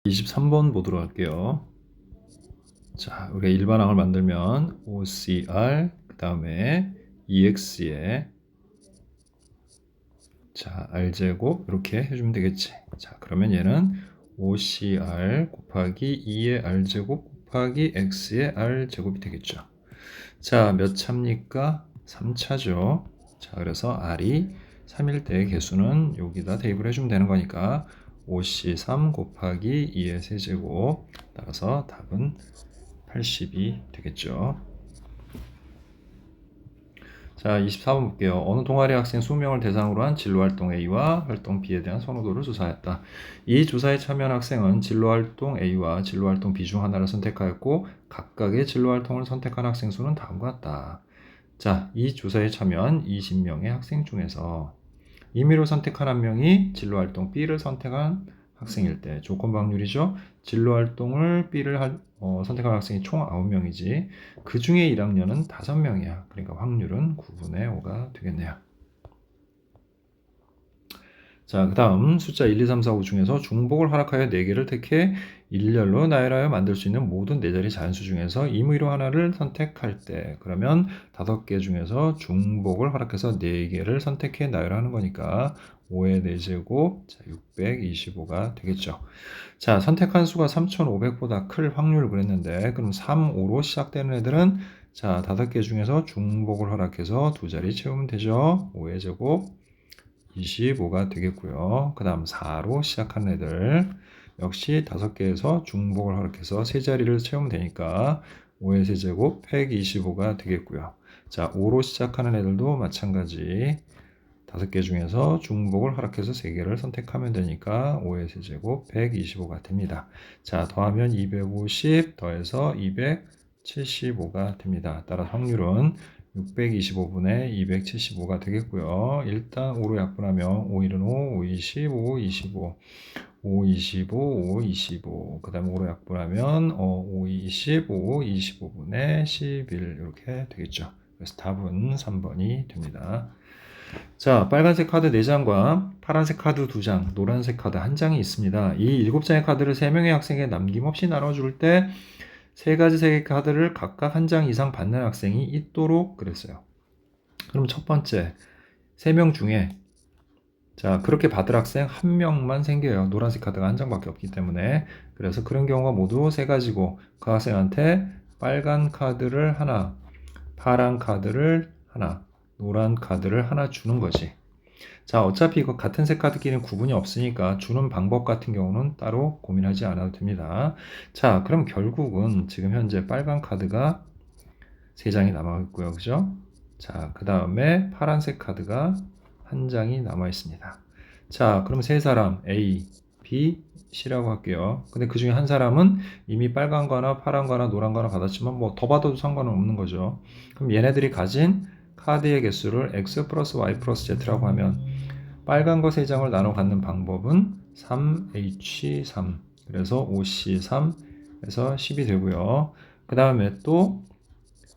23번 보도록 할게요. 자, 우리가 일반항을 만들면 OCR 그 다음에 EX에 자, R제곱 이렇게 해주면 되겠지. 자, 그러면 얘는 OCR 곱하기 2의 R제곱 곱하기 X의 R제곱이 되겠죠. 자, 몇 차입니까? 3차죠. 자, 그래서 R이 3일 때 개수는 여기다 대입을 해주면 되는 거니까 OC3 곱하기 2의 세제곱 따라서 답은 80이 되겠죠. 자, 24번 볼게요. 어느 동아리 학생 20명을 대상으로 한 진로활동 A와 활동 B에 대한 선호도를 조사했다. 이 조사에 참여한 학생은 진로활동 A와 진로활동 B 중 하나를 선택하였고 각각의 진로활동을 선택한 학생 수는 다음과 같다. 자, 이 조사에 참여한 20명의 학생 중에서 임의로 선택한 한 명이 진로활동 B를 선택한 학생일 때 조건 방률이죠. 진로활동을 B를 선택한 학생이 총 9명이지 그 중에 1학년은 5명이야. 그러니까 확률은 9분의 5가 되겠네요. 자, 그 다음 숫자 1, 2, 3, 4, 5 중에서 중복을 허락하여 4개를 택해 일렬로 나열하여 만들 수 있는 모든 4자리 자연수 중에서 임의로 하나를 선택할 때 그러면 5개 중에서 중복을 허락해서 4개를 선택해 나열하는 거니까 5의 4제곱 625가 되겠죠. 자, 선택한 수가 3500보다 클 확률을 그랬는데 그럼 3, 5로 시작되는 애들은 자, 5개 중에서 중복을 허락해서 2자리 채우면 되죠. 5의 제곱 25가 되겠고요. 그 다음 4로 시작하는 애들 역시 5개에서 중복을 허락해서 3자리를 채우면 되니까 5의 세제곱 125가 되겠고요. 자, 5로 시작하는 애들도 마찬가지 5개 중에서 중복을 허락해서 3개를 선택하면 되니까 5의 세제곱 125가 됩니다. 자, 더하면 250 더해서 275가 됩니다. 따라 확률은 625분의 275가 되겠고요. 일단 5로 약분하면 5, 1은 5, 5, 20, 5, 25, 5, 25, 5, 25. 그 다음에 5로 약분하면 5, 20, 5, 25분의 11 이렇게 되겠죠. 그래서 답은 3번이 됩니다. 자, 빨간색 카드 4장과 파란색 카드 2장, 노란색 카드 1장이 있습니다. 이 7장의 카드를 3명의 학생에게 남김없이 나눠줄 때 3가지 색의 카드를 각각 1장 이상 받는 학생이 있도록 그랬어요. 그럼 첫 번째, 3명 중에 자, 그렇게 받을 학생 1명만 생겨요. 노란색 카드가 1장밖에 없기 때문에. 그래서 그런 경우가 모두 3가지고 그 학생한테 빨간 카드를 하나, 파란 카드를 하나, 노란 카드를 하나 주는 거지. 자, 어차피 이거 같은 색 카드끼리는 구분이 없으니까 주는 방법 같은 경우는 따로 고민하지 않아도 됩니다. 자, 그럼 결국은 지금 현재 빨간 카드가 3장이 남아있고요. 그죠? 자, 그 다음에 파란색 카드가 1장이 남아있습니다. 자, 그럼 세 사람 A, B, C라고 할게요. 근데 그 중에 한 사람은 이미 빨간 거나 파란 거나 노란 거나 받았지만 뭐 더 받아도 상관은 없는 거죠. 그럼 얘네들이 가진 카드의 개수를 X 플러스 Y 플러스 Z라고 하면 빨간 거 3장을 나눠 갖는 방법은 3H3 그래서 OC3에서 10이 되고요. 그 다음에 또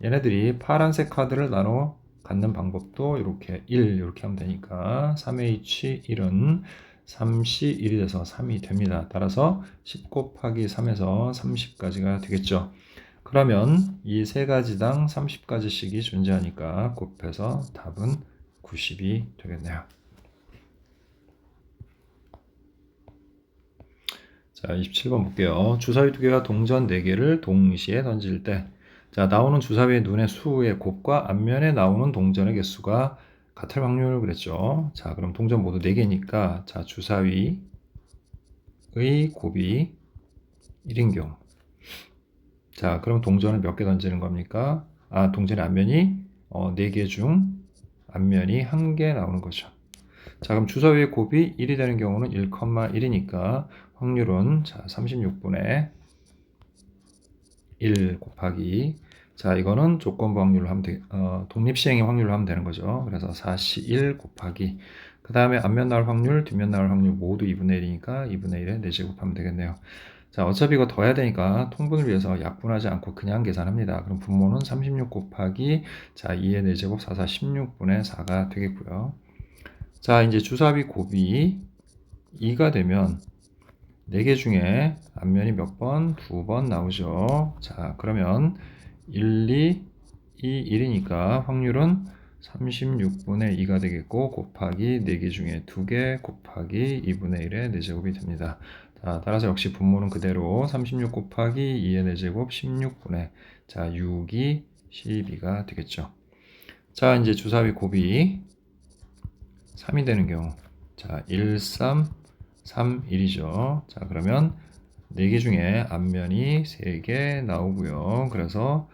얘네들이 파란색 카드를 나눠 갖는 방법도 이렇게 1 이렇게 하면 되니까 3H1은 3C1이 돼서 3이 됩니다. 따라서 10 곱하기 3에서 30까지가 되겠죠. 그러면 이 3가지당 30가지씩이 존재하니까 곱해서 답은 90이 되겠네요. 자, 27번 볼게요. 주사위 2개와 동전 4개를 동시에 던질 때 자, 나오는 주사위의 눈의 수의 곱과 앞면에 나오는 동전의 개수가 같을 확률 그랬죠. 자, 그럼 동전 모두 4개니까 자, 주사위의 곱이 1인 경우 자, 그럼 동전을 몇 개 던지는 겁니까? 아, 동전의 앞면이 4개 중 앞면이 1개 나오는 거죠. 자, 그럼 주사위의 곱이 1이 되는 경우는 1,1이니까 확률은 자, 36분의 1 곱하기 자, 이거는 조건부 확률로 하면 독립시행의 확률로 하면 되는 거죠. 그래서 4C1 곱하기 그 다음에 앞면 나올 확률, 뒷면 나올 확률 모두 2분의 1이니까 2분의 1에 4제곱 하면 되겠네요. 자, 어차피 이거 더해야 되니까 통분을 위해서 약분하지 않고 그냥 계산합니다. 그럼 분모는 36 곱하기 자, 2의 4제곱 4, 4, 16분의 4가 되겠고요. 자, 이제 주사위 곱이 2가 되면 4개 중에 앞면이 몇 번? 2번 나오죠. 자, 그러면 1, 2, 1이니까 확률은 36분의 2가 되겠고 곱하기 4개 중에 2개 곱하기 2분의 1의 4제곱이 됩니다. 자, 따라서 역시 분모는 그대로 36 곱하기 2의 4제곱 16분의 자 6이 12가 되겠죠. 자, 이제 주사위 곱이 3이 되는 경우 자 1, 3, 3, 1이죠. 자, 그러면 4개 중에 앞면이 3개 나오고요. 그래서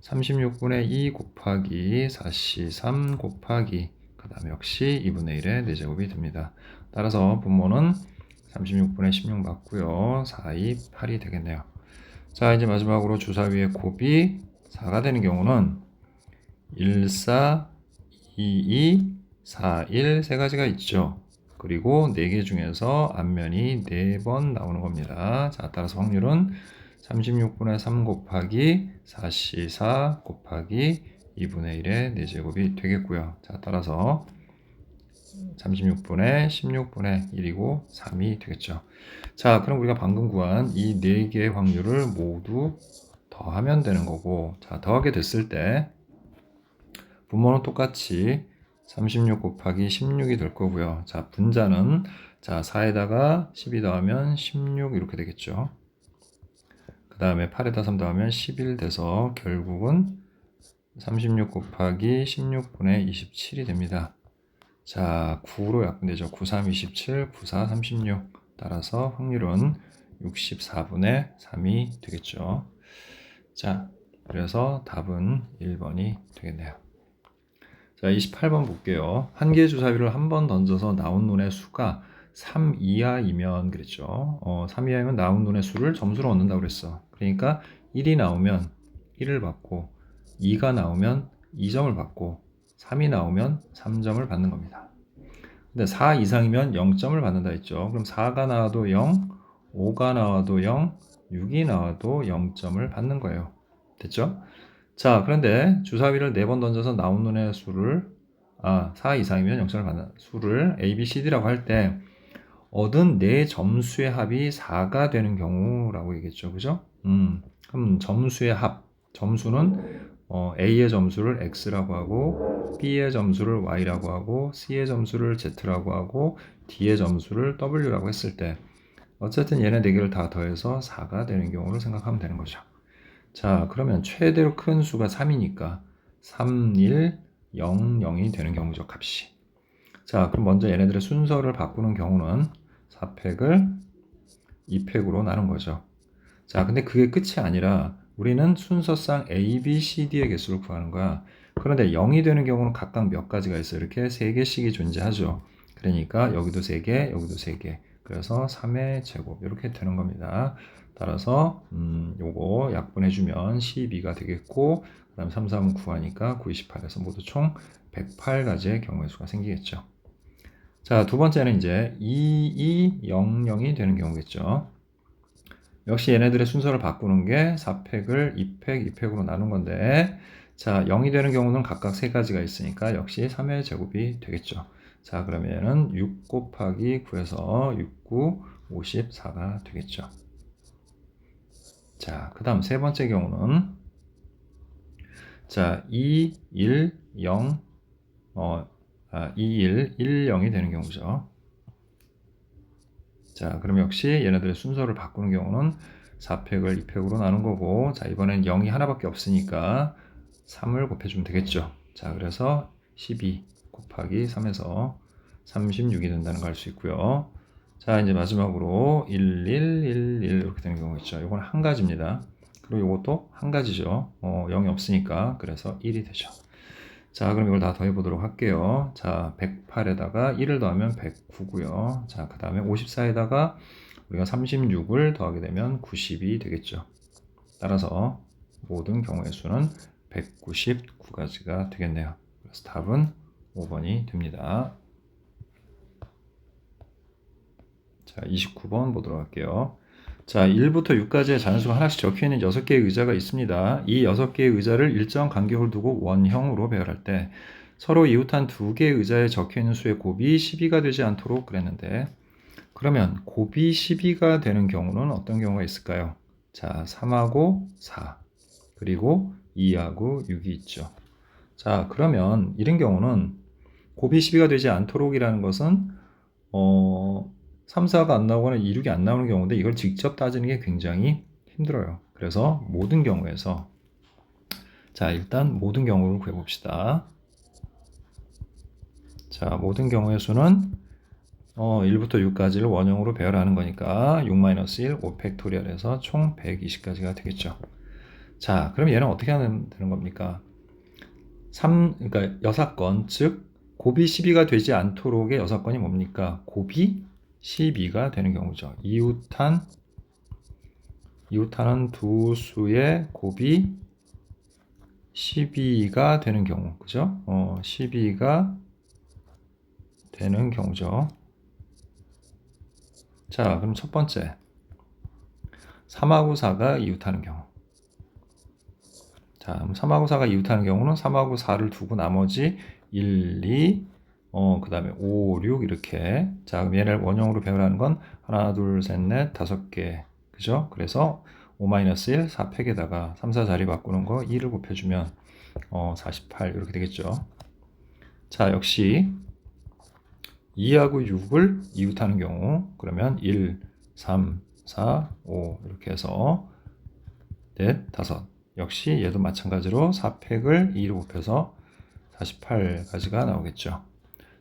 36분의 2 곱하기 4C3 곱하기 그 다음에 역시 2분의 1의 4제곱이 됩니다. 따라서 분모는 36분의 16 맞고요. 4, 2, 8이 되겠네요. 자, 이제 마지막으로 주사위의 곱이 4가 되는 경우는 1, 4, 2, 2, 4, 1 세 가지가 있죠. 그리고 4개 중에서 앞면이 4번 나오는 겁니다. 자, 따라서 확률은 36분의 3 곱하기 4C4 곱하기 2분의 1의 4제곱이 되겠고요. 자, 따라서 36분의 16분의 1이고 3이 되겠죠. 자, 그럼 우리가 방금 구한 이 4개의 확률을 모두 더하면 되는 거고, 자, 더하게 됐을 때 분모는 똑같이 36 곱하기 16이 될 거고요. 자, 분자는 자 4에다가 12 더하면 16 이렇게 되겠죠. 그 다음에 8에다 3 더하면 11 돼서 결국은 36 곱하기 16분의 27이 됩니다. 자, 9로 약분되죠. 9, 3, 27, 9, 4, 36. 따라서 확률은 64분의 3이 되겠죠. 자, 그래서 답은 1번이 되겠네요. 자, 28번 볼게요. 한 개의 주사위를 한 번 던져서 나온 눈의 수가 3 이하이면 그랬죠. 3 이하이면 나온 눈의 수를 점수로 얻는다고 그랬어. 그러니까 1이 나오면 1을 받고 2가 나오면 2점을 받고 3이 나오면 3점을 받는 겁니다. 근데 4 이상이면 0점을 받는다 했죠. 그럼 4가 나와도 0, 5가 나와도 0, 6이 나와도 0점을 받는 거예요. 됐죠? 자, 그런데 주사위를 4번 던져서 나온 눈의 수를 4 이상이면 0점을 받는 수를 A, B, C, D라고 할 때 얻은 4점수의 합이 4가 되는 경우라고 얘기했죠. 그죠? 그럼 점수의 합, 점수는 A의 점수를 X라고 하고 B의 점수를 Y라고 하고 C의 점수를 Z라고 하고 D의 점수를 W라고 했을 때 어쨌든 얘네 4개를 다 더해서 4가 되는 경우로 생각하면 되는 거죠. 자, 그러면 최대로 큰 수가 3이니까 3, 1, 0, 0이 되는 경우죠, 값이. 자, 그럼 먼저 얘네들의 순서를 바꾸는 경우는 4팩을 2팩으로 나눈 거죠. 자, 근데 그게 끝이 아니라 우리는 순서상 A, B, C, D의 개수를 구하는 거야. 그런데 0이 되는 경우는 각각 몇 가지가 있어요. 이렇게 3개씩이 존재하죠. 그러니까 여기도 3개, 여기도 3개. 그래서 3의 제곱 이렇게 되는 겁니다. 따라서 요거 약분해주면 12가 되겠고 그 다음 3, 3은 9하니까 9, 28에서 모두 총 108가지의 경우의 수가 생기겠죠. 자, 두 번째는 이제 2, 2, 0, 0이 되는 경우겠죠. 역시 얘네들의 순서를 바꾸는 게 4팩을 2팩, 2팩으로 나눈 건데 자, 0이 되는 경우는 각각 3가지가 있으니까 역시 3의 제곱이 되겠죠. 자, 그러면은 6 곱하기 9에서 6, 9, 54가 되겠죠. 자, 그 다음 세 번째 경우는 자, 2, 1, 0, 2, 1, 1, 0이 되는 경우죠. 자, 그럼 역시 얘네들의 순서를 바꾸는 경우는 4팩을 2팩으로 나눈 거고 자, 이번엔 0이 하나밖에 없으니까 3을 곱해주면 되겠죠. 자, 그래서 12 곱하기 3에서 36이 된다는 걸 알 수 있고요. 자, 이제 마지막으로 1, 1, 1, 1 이렇게 되는 경우가 있죠. 이건 한 가지입니다. 그리고 이것도 한 가지죠. 0이 없으니까 그래서 1이 되죠. 자, 그럼 이걸 다 더해보도록 할게요. 자, 108에다가 1을 더하면 109고요. 자, 그 다음에 54에다가 우리가 36을 더하게 되면 90이 되겠죠. 따라서 모든 경우의 수는 199가지가 되겠네요. 그래서 답은 5번이 됩니다. 자, 29번 보도록 할게요. 자, 1부터 6까지의 자연수가 하나씩 적혀있는 6개의 의자가 있습니다. 이 6개의 의자를 일정 간격을 두고 원형으로 배열할 때 서로 이웃한 2개의 의자에 적혀있는 수의 곱이 12가 되지 않도록 그랬는데 그러면 곱이 12가 되는 경우는 어떤 경우가 있을까요? 자, 3하고 4, 그리고 2하고 6이 있죠. 자, 그러면 이런 경우는 곱이 12가 되지 않도록이라는 것은 3, 4가 안 나오거나 2, 6이 안 나오는 경우인데 이걸 직접 따지는 게 굉장히 힘들어요. 그래서 모든 경우에서 자, 일단 모든 경우를 구해봅시다. 자, 모든 경우의 수는 1부터 6까지를 원형으로 배열하는 거니까 6-1, 5팩토리얼에서 총 120까지가 되겠죠. 자, 그럼 얘는 어떻게 하면 되는 겁니까? 그러니까 여사건, 즉 곱이 12가 되지 않도록의 여사건이 뭡니까? 곱이 12가 되는 경우죠. 이웃하는 두 수의 곱이 12가 되는 경우, 그죠? 12가 되는 경우죠. 자, 그럼 첫 번째 3하고 4가 이웃하는 경우. 자, 그럼 3하고 4가 이웃하는 경우는 3하고 4를 두고 나머지 1, 2, 그 다음에 5, 6 이렇게. 자, 그럼 얘를 원형으로 배열하는 건 하나, 둘, 셋, 넷, 5개. 그죠? 그래서 5-1, 4팩에다가 3, 4 자리 바꾸는 거 2를 곱해주면 48 이렇게 되겠죠. 자, 역시 2하고 6을 이웃하는 경우 그러면 1, 3, 4, 5 이렇게 해서 넷, 5 역시 얘도 마찬가지로 4팩을 2로 곱해서 48가지가 나오겠죠.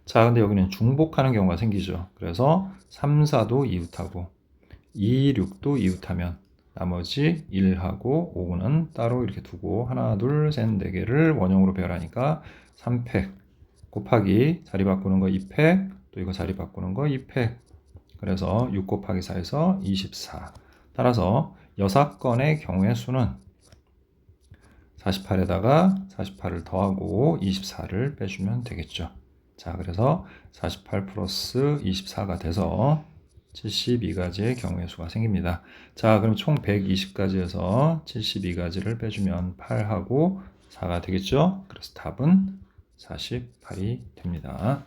자, 근데 여기는 중복하는 경우가 생기죠. 그래서 3, 4도 이웃하고 2, 6도 이웃하면 나머지 1하고 5는 따로 이렇게 두고 하나, 둘, 셋, 4개를 원형으로 배열하니까 3팩 곱하기 자리 바꾸는 거 2팩 또 이거 자리 바꾸는 거 2팩 그래서 6 곱하기 4에서 24 따라서 6건의 경우의 수는 48에다가 48을 더하고 24를 빼주면 되겠죠. 자, 그래서 48 플러스 24가 돼서 72가지의 경우의 수가 생깁니다. 자, 그럼 총 120가지에서 72가지를 빼주면 8하고 4가 되겠죠. 그래서 답은 48이 됩니다.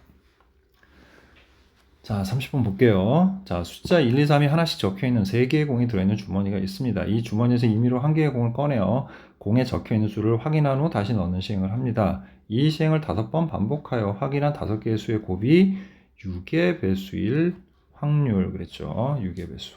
자, 30번 볼게요. 자, 숫자 1, 2, 3이 하나씩 적혀있는 3개의 공이 들어있는 주머니가 있습니다. 이 주머니에서 임의로 1개의 공을 꺼내어 공에 적혀있는 수를 확인한 후 다시 넣는 시행을 합니다. 이 시행을 5번 반복하여 확인한 5개의 수의 곱이 6의 배수일 확률 그랬죠. 6의 배수.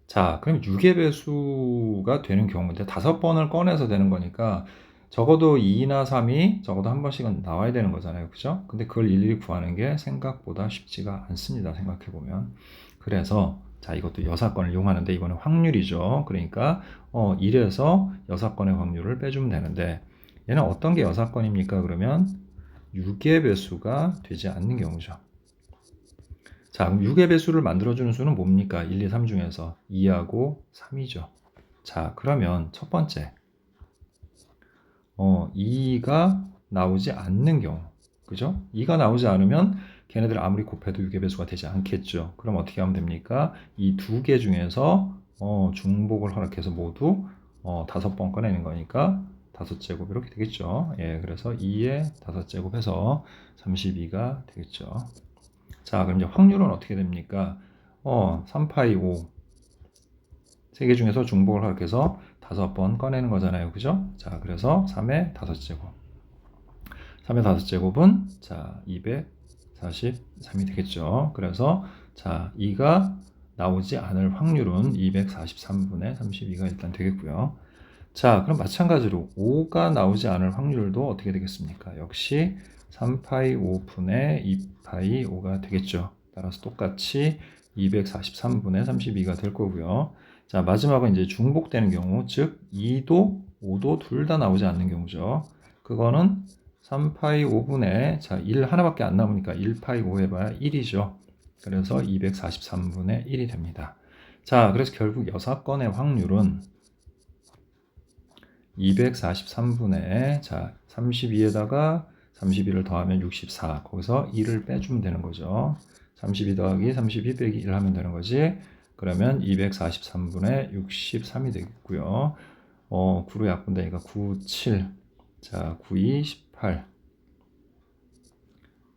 자, 그럼 6의 배수가 되는 경우인데 5번을 꺼내서 되는 거니까 적어도 2나 3이 적어도 한 번씩은 나와야 되는 거잖아요. 그죠? 근데 그걸 일일이 구하는 게 생각보다 쉽지가 않습니다. 생각해보면. 그래서 자, 이것도 여사건을 이용하는데 이거는 확률이죠. 그러니까 1에서 여사건의 확률을 빼주면 되는데 얘는 어떤 게 여사건입니까? 그러면 6의 배수가 되지 않는 경우죠. 자, 그럼 6의 배수를 만들어주는 수는 뭡니까? 1, 2, 3 중에서 2하고 3이죠. 자, 그러면 첫 번째 2가 나오지 않는 경우 그죠? 2가 나오지 않으면 걔네들 아무리 곱해도 6의 배수가 되지 않겠죠. 그럼 어떻게 하면 됩니까? 이 두 개 중에서 중복을 허락해서 모두 5번 꺼내는 거니까 5제곱 이렇게 되겠죠. 예, 그래서 2의 5제곱 해서 32가 되겠죠. 자, 그럼 이제 확률은 어떻게 됩니까? 3파이 5 세 개 중에서 중복을 허락해서 5번 꺼내는 거잖아요. 그죠? 자, 그래서 3의 5제곱 3의 5제곱은 자 243이 되겠죠. 그래서 자 2가 나오지 않을 확률은 243분의 32가 일단 되겠고요. 자, 그럼 마찬가지로 5가 나오지 않을 확률도 어떻게 되겠습니까? 역시 3파이 5분의 2파이 5가 되겠죠. 따라서 똑같이 243분의 32가 될 거고요. 자, 마지막은 이제 중복되는 경우, 즉 2도 5도 둘 다 나오지 않는 경우죠. 그거는 3파이 5분의 자, 1 하나밖에 안 남으니까 1파이 5 해봐야 1이죠. 그래서 243분의 1이 됩니다. 자, 그래서 결국 6건의 확률은 243분의 자 32에다가 31을 더하면 64 거기서 1을 빼주면 되는 거죠. 32 더하기 32 빼기 1 하면 되는 거지. 그러면 243분의 63이 되겠고요. 9로 약분되니까 9, 7 자 9, 2, 18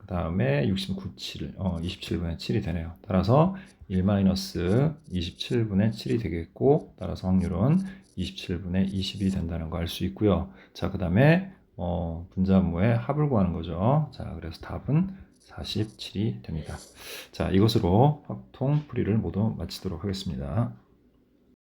그 다음에 69, 27분의 7이 되네요. 따라서 1-27분의 7이 되겠고, 따라서 확률은 27분의 20이 된다는 거 알 수 있고요. 자, 그 다음에 분자분모의 합을 구하는 거죠. 자, 그래서 답은 47이 됩니다. 자, 이것으로 확통 풀이를 모두 마치도록 하겠습니다.